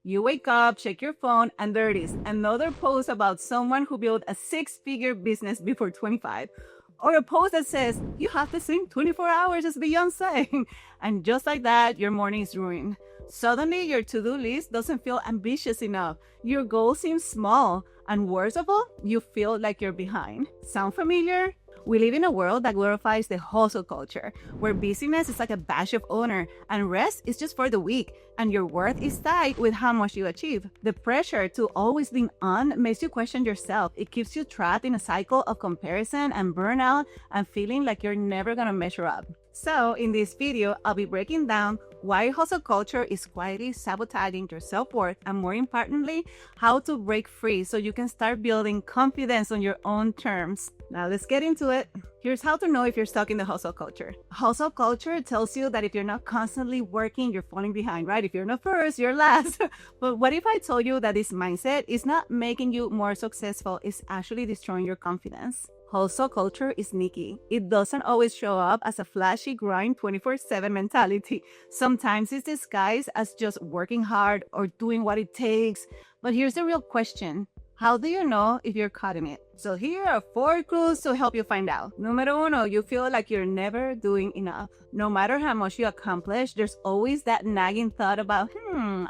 You wake up, check your phone, and there it is. Another post about someone who built a 6-figure business before 25. Or a post that says, you have to sing 24 hours as Beyonce. And just like that, your morning is ruined. Suddenly, your to-do list doesn't feel ambitious enough. Your goal seems small. And worst of all, you feel like you're behind. Sound familiar? We live in a world that glorifies the hustle culture, where busyness is like a badge of honor and rest is just for the weak, and your worth is tied with how much you achieve. The pressure to always be on makes you question yourself. It keeps you trapped in a cycle of comparison and burnout and feeling like you're never gonna measure up. So in this video, I'll be breaking down why hustle culture is quietly sabotaging your self-worth, and more importantly, how to break free so you can start building confidence on your own terms. Now let's get into it. Here's how to know if you're stuck in the hustle culture. Hustle culture tells you that if you're not constantly working, you're falling behind, right? If you're not first, you're last. But what if I told you that this mindset is not making you more successful, it's actually destroying your confidence? Hustle culture is sneaky. It doesn't always show up as a flashy grind 24/7 mentality. Sometimes it's disguised as just working hard or doing what it takes. But here's the real question. How do you know if you're caught in it? So here are 4 clues to help you find out. Número uno, you feel like you're never doing enough. No matter how much you accomplish, there's always that nagging thought about,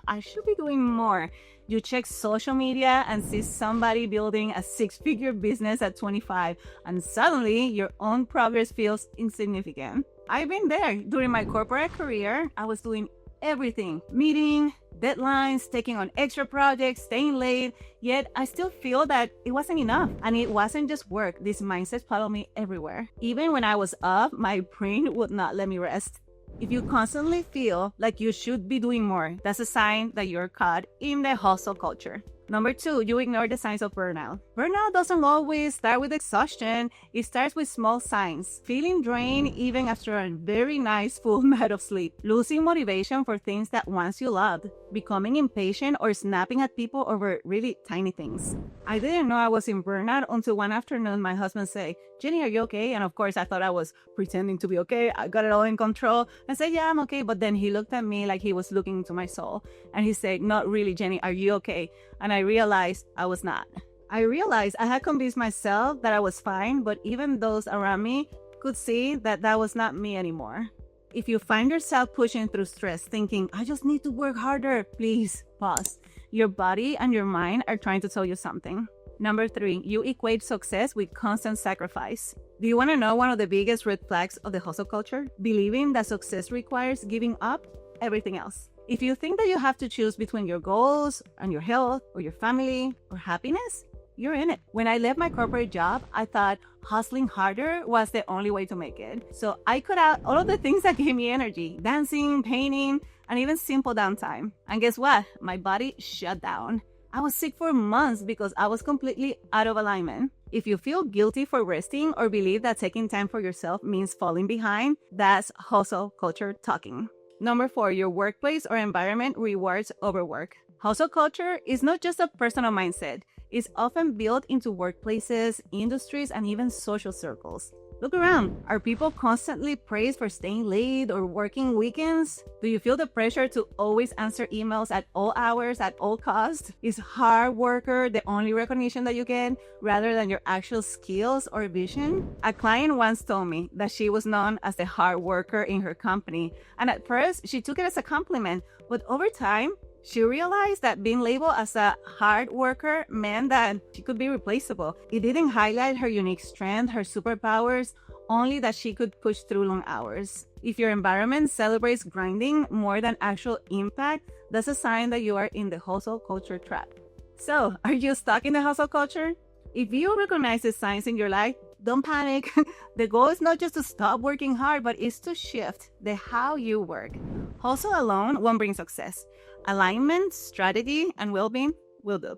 I should be doing more. You check social media and see somebody building a 6-figure business at 25, and suddenly your own progress feels insignificant. I've been there. During my corporate career, I was doing everything. Meeting, deadlines, taking on extra projects, staying late, yet I still feel that it wasn't enough. And it wasn't just work. This mindset followed me everywhere. Even when I was up, my brain would not let me rest. If you constantly feel like you should be doing more, that's a sign that you're caught in the hustle culture. Number 2, you ignore the signs of burnout. Burnout doesn't always start with exhaustion. It starts with small signs. Feeling drained even after a very nice full night of sleep. Losing motivation for things that once you loved. Becoming impatient or snapping at people over really tiny things. I didn't know I was in burnout until one afternoon my husband said, "Jenny, are you okay?" And of course I thought I was pretending to be okay. I got it all in control. I said, "Yeah, I'm okay." But then he looked at me like he was looking into my soul. And he said, "Not really, Jenny, are you okay?" And I realized I was not. I realized I had convinced myself that I was fine, but even those around me could see that that was not me anymore. If you find yourself pushing through stress, thinking, "I just need to work harder," please pause. Your body and your mind are trying to tell you something. Number 3, you equate success with constant sacrifice. Do you want to know one of the biggest red flags of the hustle culture? Believing that success requires giving up everything else. If you think that you have to choose between your goals and your health or your family or happiness, you're in it. When I left my corporate job, I thought hustling harder was the only way to make it. So I cut out all of the things that gave me energy, dancing, painting, and even simple downtime. And guess what? My body shut down. I was sick for months because I was completely out of alignment. If you feel guilty for resting or believe that taking time for yourself means falling behind, that's hustle culture talking. Number 4, your workplace or environment rewards overwork. Hustle culture is not just a personal mindset. It's often built into workplaces, industries, and even social circles. Look around. Are people constantly praised for staying late or working weekends? Do you feel the pressure to always answer emails at all hours, at all costs? Is hard worker the only recognition that you get rather than your actual skills or vision? A client once told me that she was known as the hard worker in her company. And at first, she took it as a compliment. But over time, she realized that being labeled as a hard worker meant that she could be replaceable. It didn't highlight her unique strength, her superpowers, only that she could push through long hours. If your environment celebrates grinding more than actual impact, that's a sign that you are in the hustle culture trap. So, are you stuck in the hustle culture? If you recognize the signs in your life, don't panic. The goal is not just to stop working hard, but it's to shift the how you work. Hustle alone won't bring success. Alignment, strategy, and well-being will do.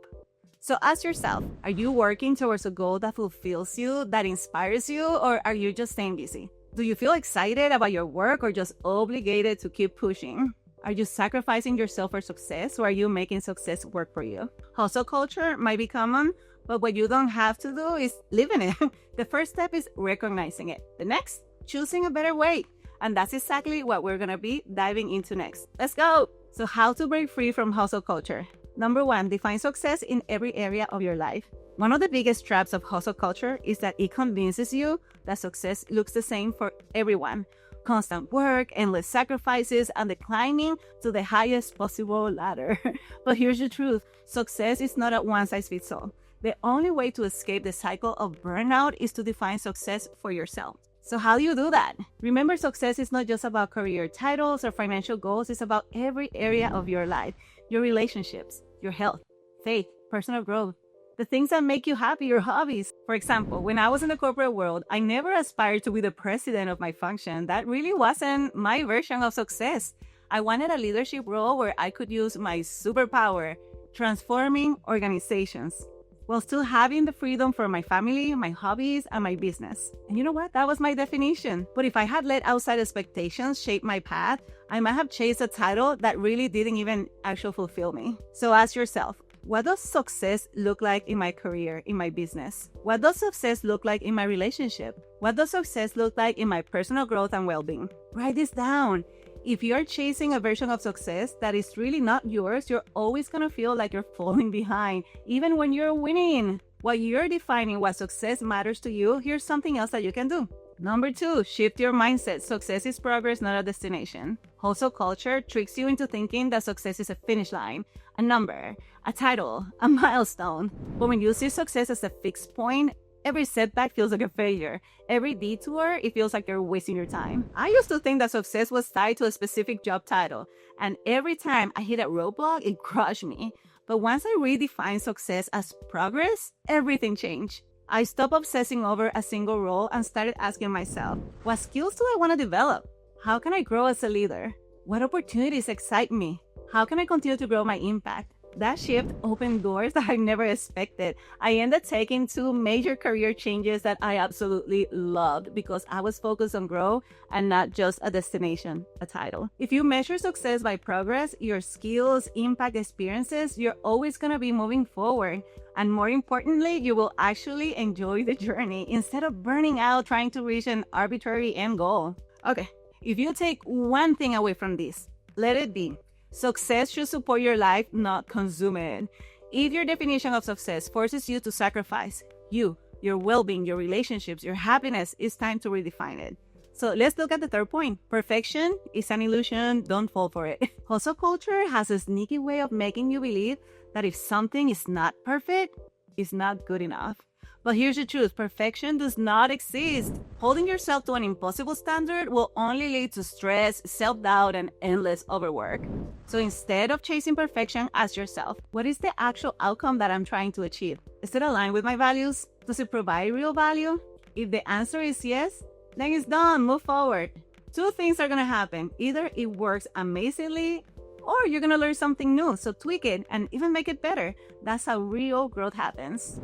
So ask yourself, are you working towards a goal that fulfills you, that inspires you, or are you just staying busy? Do you feel excited about your work or just obligated to keep pushing? Are you sacrificing yourself for success, or are you making success work for you? Hustle culture might be common, but what you don't have to do is live in it. The first step is recognizing it. The next, choosing a better way. And that's exactly what we're going to be diving into next. Let's go. So how to break free from hustle culture? Number one, define success in every area of your life. One of the biggest traps of hustle culture is that it convinces you that success looks the same for everyone. Constant work, endless sacrifices, and the climbing to the highest possible ladder. But here's the truth. Success is not a one-size-fits-all. The only way to escape the cycle of burnout is to define success for yourself. So how do you do that? Remember, success is not just about career titles or financial goals. It's about every area of your life, your relationships, your health, faith, personal growth, the things that make you happy, your hobbies. For example, when I was in the corporate world, I never aspired to be the president of my function. That really wasn't my version of success. I wanted a leadership role where I could use my superpower, transforming organizations, while still having the freedom for my family, my hobbies, and my business. And you know what? That was my definition. But if I had let outside expectations shape my path, I might have chased a title that really didn't even actually fulfill me. So ask yourself, what does success look like in my career, in my business? What does success look like in my relationship? What does success look like in my personal growth and well-being? Write this down. If you're chasing a version of success that is really not yours, you're always going to feel like you're falling behind, even when you're winning. While you're defining what success matters to you, here's something else that you can do. Number two, shift your mindset. Success is progress, not a destination. Hustle culture tricks you into thinking that success is a finish line, a number, a title, a milestone. But when you see success as a fixed point, every setback feels like a failure. Every detour, it feels like you're wasting your time. I used to think that success was tied to a specific job title, and every time I hit a roadblock, it crushed me. But once I redefined success as progress, everything changed. I stopped obsessing over a single role and started asking myself, what skills do I want to develop? How can I grow as a leader? What opportunities excite me? How can I continue to grow my impact? That shift opened doors that I never expected. I ended up taking 2 major career changes that I absolutely loved because I was focused on growth and not just a destination, a title. If you measure success by progress, your skills, impact, experiences, you're always going to be moving forward. And more importantly, you will actually enjoy the journey instead of burning out trying to reach an arbitrary end goal. Okay, if you take one thing away from this, let it be: success should support your life, not consume it. If your definition of success forces you to sacrifice you, your well-being, your relationships, your happiness, it's time to redefine it. So let's look at the third point. Perfection is an illusion. Don't fall for it. Hustle culture has a sneaky way of making you believe that if something is not perfect, it's not good enough. But here's the truth. Perfection does not exist. Holding yourself to an impossible standard will only lead to stress, self-doubt, and endless overwork. So instead of chasing perfection, ask yourself, what is the actual outcome that I'm trying to achieve? Is it aligned with my values? Does it provide real value? If the answer is yes, then it's done. Move forward. 2 things are going to happen. Either it works amazingly or you're going to learn something new. So tweak it and even make it better. That's how real growth happens.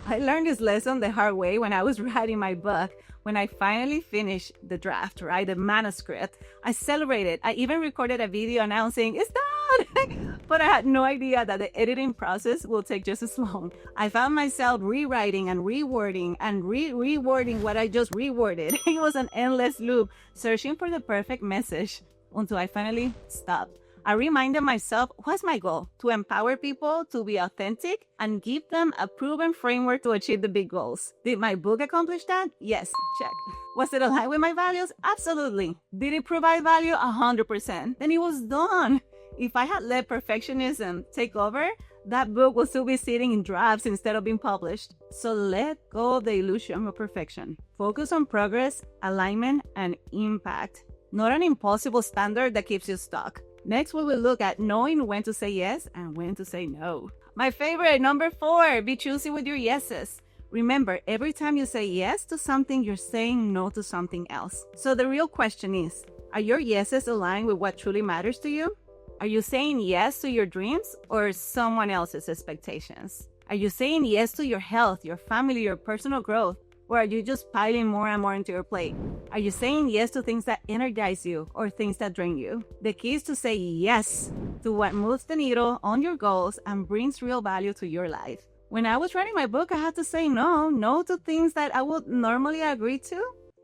I learned this lesson the hard way when I was writing my book. When I finally finished the draft, right, the manuscript, I celebrated. I even recorded a video announcing, it's done! But I had no idea that the editing process will take just as long. I found myself rewriting and rewording and rewording what I just reworded. It was an endless loop, searching for the perfect message until I finally stopped. I reminded myself, what's my goal? To empower people to be authentic and give them a proven framework to achieve the big goals. Did my book accomplish that? Yes, check. Was it aligned with my values? Absolutely. Did it provide value? 100%. Then it was done. If I had let perfectionism take over, that book will still be sitting in drafts instead of being published. So let go of the illusion of perfection. Focus on progress, alignment, and impact, not an impossible standard that keeps you stuck. Next, we will look at knowing when to say yes and when to say no. My favorite, number 4, be choosy with your yeses. Remember, every time you say yes to something, you're saying no to something else. So the real question is, are your yeses aligned with what truly matters to you? Are you saying yes to your dreams or someone else's expectations? Are you saying yes to your health, your family, your personal growth? Or are you just piling more and more into your plate? Are you saying yes to things that energize you or things that drain you? The key is to say yes to what moves the needle on your goals and brings real value to your life. When I was writing my book, I had to say no to things that I would normally agree to.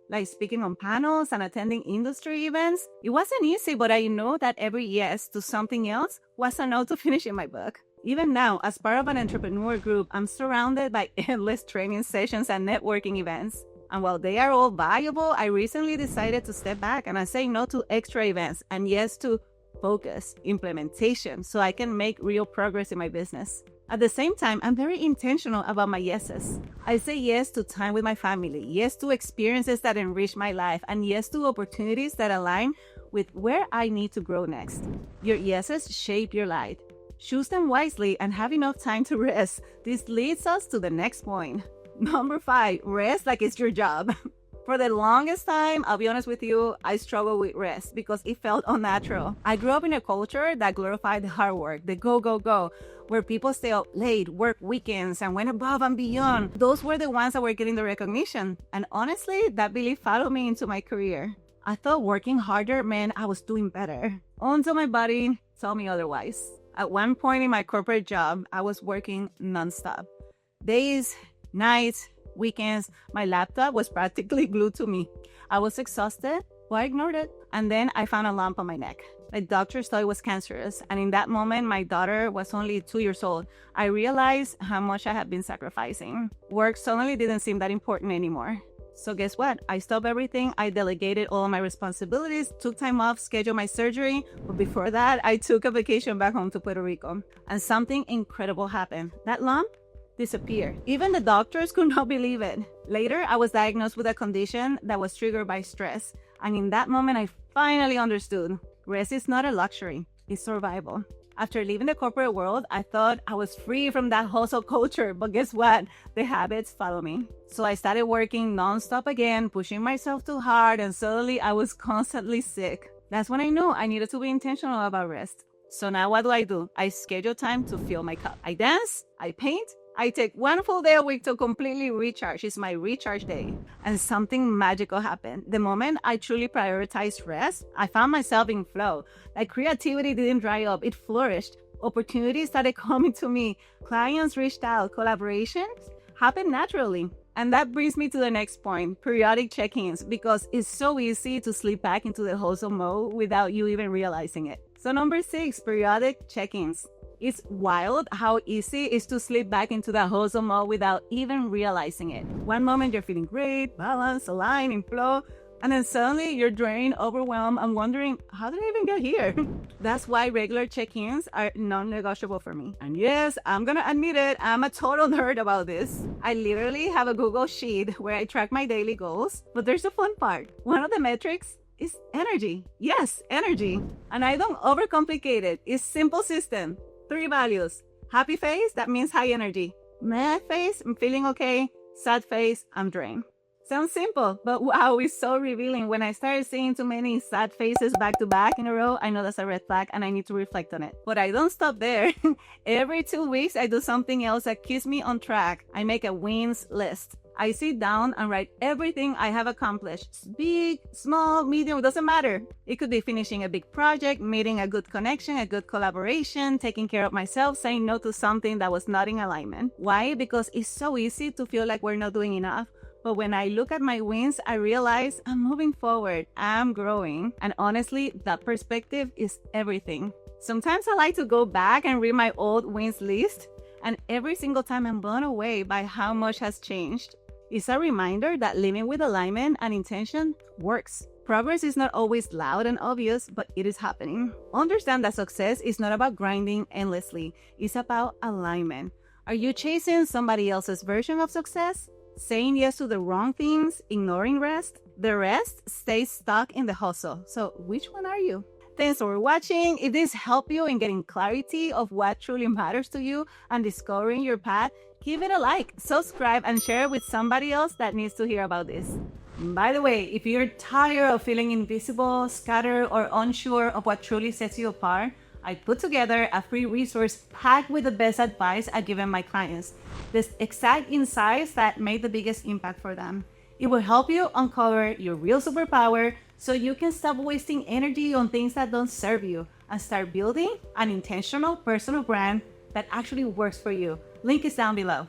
like speaking on panels and attending industry events. It wasn't easy, but I know that every yes to something else was a no to finishing my book. Even now, as part of an entrepreneur group, I'm surrounded by endless training sessions and networking events. And while they are all valuable, I recently decided to step back and I say no to extra events and yes to focus, implementation, so I can make real progress in my business. At the same time, I'm very intentional about my yeses. I say yes to time with my family, yes to experiences that enrich my life, and yes to opportunities that align with where I need to grow next. Your yeses shape your life. Choose them wisely and have enough time to rest. This leads us to the next point. Number 5, rest like it's your job. For the longest time, I'll be honest with you, I struggled with rest because it felt unnatural. I grew up in a culture that glorified the hard work, the go, go, go, where people stay up late, work weekends, and went above and beyond. Those were the ones that were getting the recognition. And honestly, that belief followed me into my career. I thought working harder meant I was doing better, until my body told me otherwise. At one point in my corporate job, I was working nonstop. Days, nights, weekends, my laptop was practically glued to me. I was exhausted, but I ignored it. And then I found a lump on my neck. The doctors thought it was cancerous. And in that moment, my daughter was only 2 years old. I realized how much I had been sacrificing. Work suddenly didn't seem that important anymore. So guess what? I stopped everything. I delegated all of my responsibilities, took time off, scheduled my surgery. But before that, I took a vacation back home to Puerto Rico. And something incredible happened. That lump disappeared. Even the doctors could not believe it. Later, I was diagnosed with a condition that was triggered by stress. And in that moment, I finally understood. Rest is not a luxury, it's survival. After leaving the corporate world, I thought I was free from that hustle culture, but guess what? The habits follow me. So I started working nonstop again, pushing myself too hard, and suddenly I was constantly sick. That's when I knew I needed to be intentional about rest. So now what do? I schedule time to fill my cup. I dance, I paint, I take one full day a week to completely recharge. It's my recharge day. And something magical happened. The moment I truly prioritized rest, I found myself in flow. Like creativity didn't dry up, it flourished. Opportunities started coming to me. Clients reached out. Collaborations happened naturally. And that brings me to the next point, periodic check-ins, because it's so easy to slip back into the hustle mode without you even realizing it. So number 6, periodic check-ins. It's wild how easy it is to slip back into that hustle mode without even realizing it. One moment you're feeling great, balanced, aligned, in flow, and then suddenly you're drained, overwhelmed, and wondering, how did I even get here? That's why regular check-ins are non-negotiable for me. And yes, I'm gonna admit it, I'm a total nerd about this. I literally have a Google sheet where I track my daily goals, but there's a fun part. One of the metrics is energy. Yes, energy. And I don't overcomplicate it. It's simple system. 3 values. Happy face, that means high energy. Mad face, I'm feeling okay. Sad face, I'm drained. Sounds simple, but wow, it's so revealing. When I started seeing too many sad faces back to back in a row, I know that's a red flag and I need to reflect on it. But I don't stop there. Every 2 weeks, I do something else that keeps me on track. I make a wins list. I sit down and write everything I have accomplished. Big, small, medium, it doesn't matter. It could be finishing a big project, meeting a good connection, a good collaboration, taking care of myself, saying no to something that was not in alignment. Why? Because it's so easy to feel like we're not doing enough. But when I look at my wins, I realize I'm moving forward, I'm growing. And honestly, that perspective is everything. Sometimes I like to go back and read my old wins list. And every single time I'm blown away by how much has changed. It's a reminder that living with alignment and intention works. Progress is not always loud and obvious, but it is happening. Understand that success is not about grinding endlessly. It's about alignment. Are you chasing somebody else's version of success? Saying yes to the wrong things, ignoring rest? The rest stays stuck in the hustle. So which one are you? Thanks for watching. If this helped you in getting clarity of what truly matters to you and discovering your path, give it a like, subscribe, and share it with somebody else that needs to hear about this. By the way, if you're tired of feeling invisible, scattered, or unsure of what truly sets you apart, I put together a free resource packed with the best advice I've given my clients. This exact insights that made the biggest impact for them. It will help you uncover your real superpower so you can stop wasting energy on things that don't serve you and start building an intentional personal brand that actually works for you. Link is down below.